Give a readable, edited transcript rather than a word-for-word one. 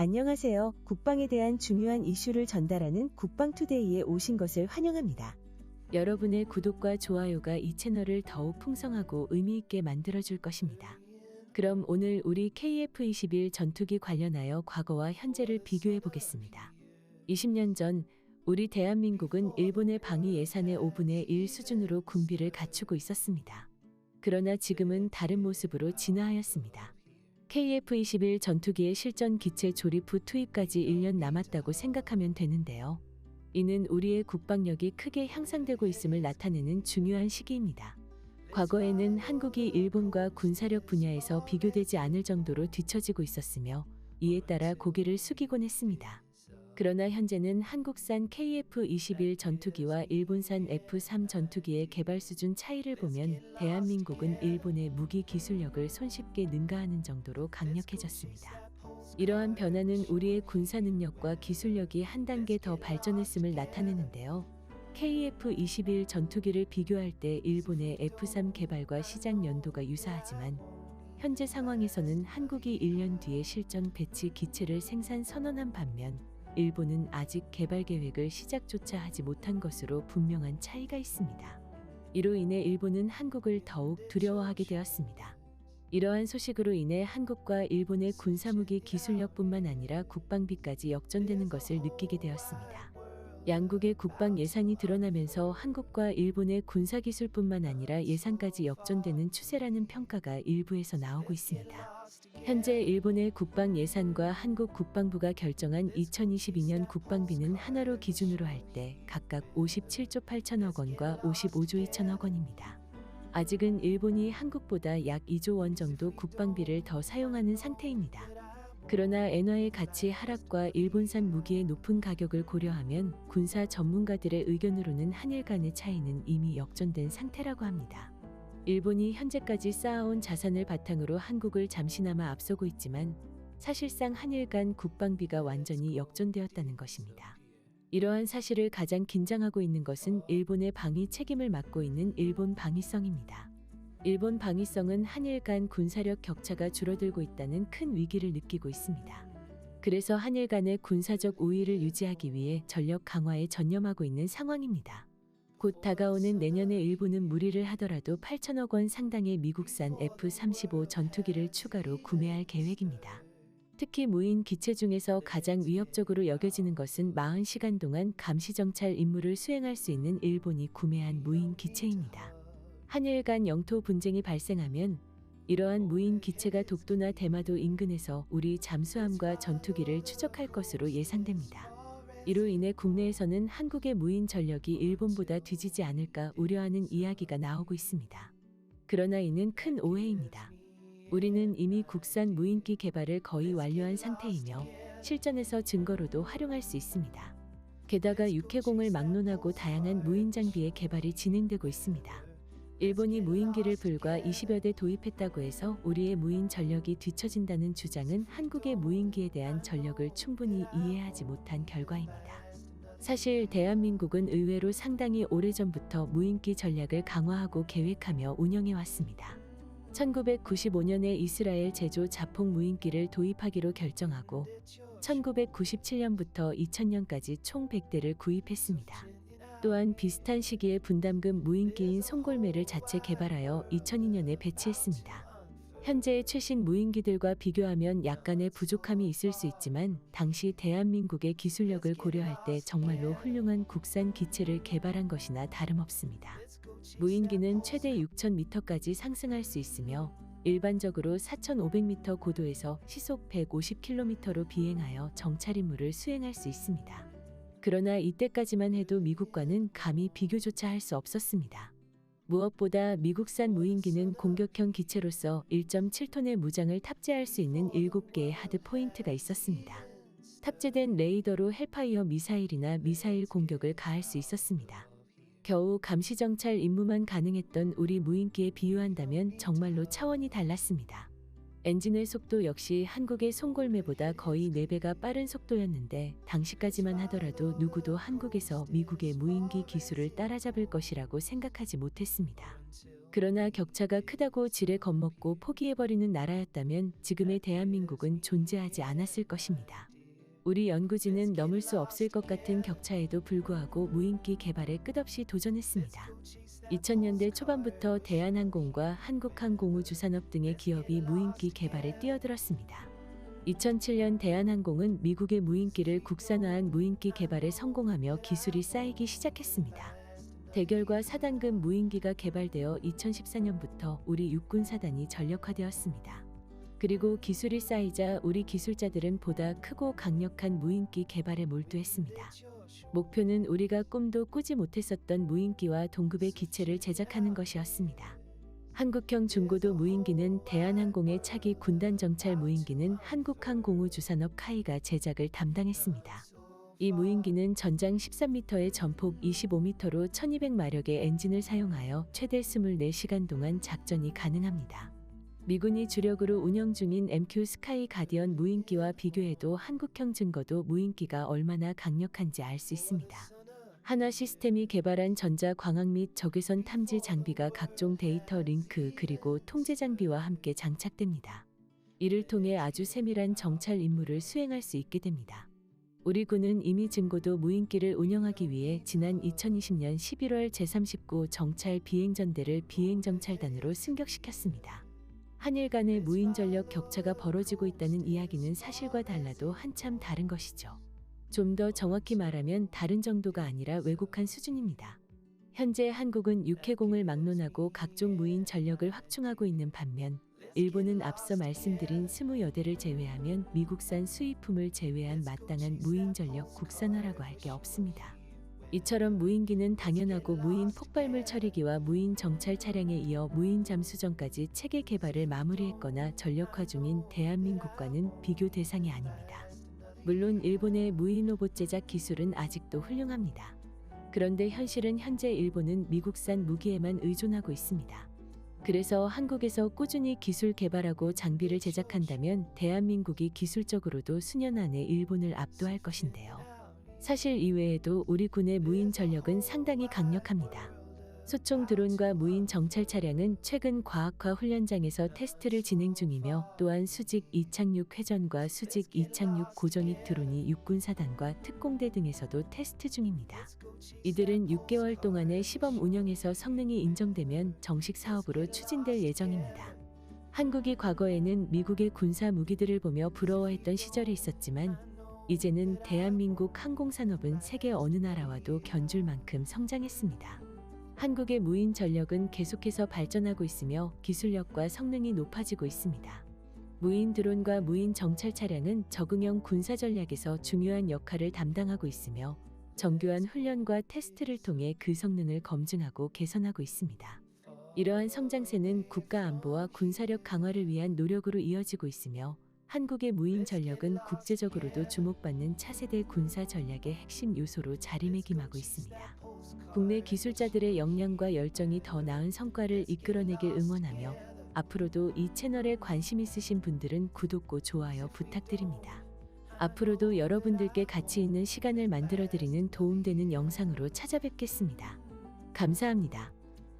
안녕하세요. 국방에 대한 중요한 이슈를 전달하는 국방투데이에 오신 것을 환영합니다. 여러분의 구독과 좋아요가 이 채널을 더욱 풍성하고 의미있게 만들어줄 것입니다. 그럼 오늘 우리 KF-21 전투기 관련하여 과거와 현재를 비교해 보겠습니다. 20년 전 우리 대한민국은 일본의 방위 예산의 5분의 1 수준으로 군비를 갖추고 있었습니다. 그러나 지금은 다른 모습으로 진화하였습니다. KF-21 전투기의 실전 기체 조립 후 투입까지 1년 남았다고 생각하면 되는데요. 이는 우리의 국방력이 크게 향상되고 있음을 나타내는 중요한 시기입니다. 과거에는 한국이 일본과 군사력 분야에서 비교되지 않을 정도로 뒤처지고 있었으며 이에 따라 고개를 숙이곤 했습니다. 그러나 현재는 한국산 KF-21 전투기와 일본산 F-3 전투기의 개발 수준 차이를 보면 대한민국은 일본의 무기 기술력을 손쉽게 능가하는 정도로 강력해졌습니다. 이러한 변화는 우리의 군사 능력과 기술력이 한 단계 더 발전했음을 나타내는데요. KF-21 전투기를 비교할 때 일본의 F-3 개발과 시작 연도가 유사하지만 현재 상황에서는 한국이 1년 뒤에 실전 배치 기체를 생산 선언한 반면 일본은 아직 개발 계획을 시작조차 하지 못한 것으로 분명한 차이가 있습니다. 이로 인해 일본은 한국을 더욱 두려워하게 되었습니다. 이러한 소식으로 인해 한국과 일본의 군사무기 기술력뿐만 아니라 국방비까지 역전되는 것을 느끼게 되었습니다. 양국의 국방 예산이 드러나면서 한국과 일본의 군사기술뿐만 아니라 예산까지 역전되는 추세라는 평가가 일부에서 나오고 있습니다. 현재 일본의 국방 예산과 한국 국방부가 결정한 2022년 국방비는 한화로 기준으로 할 때 각각 57조 8천억 원과 55조 2천억 원입니다. 아직은 일본이 한국보다 약 2조 원 정도 국방비를 더 사용하는 상태입니다. 그러나 엔화의 가치 하락과 일본산 무기의 높은 가격을 고려하면 군사 전문가들의 의견으로는 한일 간의 차이는 이미 역전된 상태라고 합니다. 일본이 현재까지 쌓아온 자산을 바탕으로 한국을 잠시나마 앞서고 있지만 사실상 한일 간 국방비가 완전히 역전되었다는 것입니다. 이러한 사실을 가장 긴장하고 있는 것은 일본의 방위 책임을 맡고 있는 일본 방위성입니다. 일본 방위성은 한일 간 군사력 격차가 줄어들고 있다는 큰 위기를 느끼고 있습니다. 그래서 한일 간의 군사적 우위를 유지하기 위해 전력 강화에 전념하고 있는 상황입니다. 곧 다가오는 내년에 일본은 무리를 하더라도 8천억 원 상당의 미국산 F-35 전투기를 추가로 구매할 계획입니다. 특히 무인 기체 중에서 가장 위협적으로 여겨지는 것은 40시간 동안 감시정찰 임무를 수행할 수 있는 일본이 구매한 무인 기체입니다. 한일 간 영토 분쟁이 발생하면 이러한 무인 기체가 독도나 대마도 인근에서 우리 잠수함과 전투기를 추적할 것으로 예상됩니다. 이로 인해 국내에서는 한국의 무인 전력이 일본보다 뒤지지 않을까 우려하는 이야기가 나오고 있습니다. 그러나 이는 큰 오해입니다. 우리는 이미 국산 무인기 개발을 거의 완료한 상태이며 실전에서 증거로도 활용할 수 있습니다. 게다가 육해공을 막론하고 다양한 무인 장비의 개발이 진행되고 있습니다. 일본이 무인기를 불과 20여 대 도입했다고 해서 우리의 무인 전력이 뒤처진다는 주장은 한국의 무인기에 대한 전력을 충분히 이해하지 못한 결과입니다. 사실 대한민국은 의외로 상당히 오래전부터 무인기 전략을 강화하고 계획하며 운영해 왔습니다. 1995년에 이스라엘 제조 자폭 무인기를 도입하기로 결정하고 1997년부터 2000년까지 총 100대를 구입했습니다. 또한 비슷한 시기에 분담금 무인기인 송골매를 자체 개발하여 2002년에 배치했습니다. 현재의 최신 무인기들과 비교하면 약간의 부족함이 있을 수 있지만 당시 대한민국의 기술력을 고려할 때 정말로 훌륭한 국산 기체를 개발한 것이나 다름없습니다. 무인기는 최대 6,000m까지 상승할 수 있으며 일반적으로 4,500m 고도에서 시속 150km로 비행하여 정찰 임무를 수행할 수 있습니다. 그러나 이때까지만 해도 미국과는 감히 비교조차 할 수 없었습니다. 무엇보다 미국산 무인기는 공격형 기체로서 1.7톤의 무장을 탑재할 수 있는 7개의 하드 포인트가 있었습니다. 탑재된 레이더로 헬파이어 미사일이나 미사일 공격을 가할 수 있었습니다. 겨우 감시정찰 임무만 가능했던 우리 무인기에 비유한다면 정말로 차원이 달랐습니다. 엔진의 속도 역시 한국의 송골매보다 거의 4배가 빠른 속도였는데 당시까지만 하더라도 누구도 한국에서 미국의 무인기 기술을 따라잡을 것이라고 생각하지 못했습니다. 그러나 격차가 크다고 지레 겁먹고 포기해버리는 나라였다면 지금의 대한민국은 존재하지 않았을 것입니다. 우리 연구진은 넘을 수 없을 것 같은 격차에도 불구하고 무인기 개발에 끝없이 도전했습니다. 2000년대 초반부터 대한항공과 한국항공우주산업 등의 기업이 무인기 개발에 뛰어들었습니다. 2007년 대한항공은 미국의 무인기를 국산화한 무인기 개발에 성공하며 기술이 쌓이기 시작했습니다. 대결과 4단급 무인기가 개발되어 2014년부터 우리 육군 사단이 전력화되었습니다. 그리고 기술이 쌓이자 우리 기술자들은 보다 크고 강력한 무인기 개발에 몰두했습니다. 목표는 우리가 꿈도 꾸지 못했었던 무인기와 동급의 기체를 제작하는 것이었습니다. 한국형 중고도 무인기는 대한항공의 차기 군단 정찰 무인기는 한국항공우주산업 카이가 제작을 담당했습니다. 이 무인기는 전장 13m의 전폭 25m로 1200마력의 엔진을 사용하여 최대 24시간 동안 작전이 가능합니다. 미군이 주력으로 운영 중인 MQ 스카이 가디언 무인기와 비교해도 한국형 증거도 무인기가 얼마나 강력한지 알 수 있습니다. 한화 시스템이 개발한 전자 광학 및 적외선 탐지 장비가 각종 데이터 링크 그리고 통제 장비와 함께 장착됩니다. 이를 통해 아주 세밀한 정찰 임무를 수행할 수 있게 됩니다. 우리 군은 이미 증고도 무인기를 운영하기 위해 지난 2020년 11월 제39 정찰 비행전대를 비행정찰단으로 승격시켰습니다. 한일 간의 무인 전력 격차가 벌어지고 있다는 이야기는 사실과 달라도 한참 다른 것이죠. 좀 더 정확히 말하면 다른 정도가 아니라 왜곡한 수준입니다. 현재 한국은 육해공을 막론하고 각종 무인 전력을 확충하고 있는 반면 일본은 앞서 말씀드린 20여대를 제외하면 미국산 수입품을 제외한 마땅한 무인 전력 국산화라고 할 게 없습니다. 이처럼 무인기는 당연하고 무인 폭발물 처리기와 무인 정찰 차량에 이어 무인 잠수정까지 체계 개발을 마무리했거나 전력화 중인 대한민국과는 비교 대상이 아닙니다. 물론 일본의 무인 로봇 제작 기술은 아직도 훌륭합니다. 그런데 현실은 현재 일본은 미국산 무기에만 의존하고 있습니다. 그래서 한국에서 꾸준히 기술 개발하고 장비를 제작한다면 대한민국이 기술적으로도 수년 안에 일본을 압도할 것인데요. 사실 이외에도 우리 군의 무인 전력은 상당히 강력합니다. 소총 드론과 무인 정찰 차량은 최근 과학화 훈련장에서 테스트를 진행 중이며 또한 수직 이착륙 회전과 수직 이착륙 고정익 드론이 육군사단과 특공대 등에서도 테스트 중입니다. 이들은 6개월 동안의 시범 운영에서 성능이 인정되면 정식 사업으로 추진될 예정입니다. 한국이 과거에는 미국의 군사 무기들을 보며 부러워했던 시절이 있었지만 이제는 대한민국 항공산업은 세계 어느 나라와도 견줄 만큼 성장했습니다. 한국의 무인 전력은 계속해서 발전하고 있으며 기술력과 성능이 높아지고 있습니다. 무인 드론과 무인 정찰 차량은 적응형 군사 전략에서 중요한 역할을 담당하고 있으며 정교한 훈련과 테스트를 통해 그 성능을 검증하고 개선하고 있습니다. 이러한 성장세는 국가 안보와 군사력 강화를 위한 노력으로 이어지고 있으며 한국의 무인 전력은 국제적으로도 주목받는 차세대 군사 전략의 핵심 요소로 자리매김하고 있습니다. 국내 기술자들의 역량과 열정이 더 나은 성과를 이끌어내길 응원하며 앞으로도 이 채널에 관심 있으신 분들은 구독과 좋아요 부탁드립니다. 앞으로도 여러분들께 가치 있는 시간을 만들어드리는 도움되는 영상으로 찾아뵙겠습니다. 감사합니다.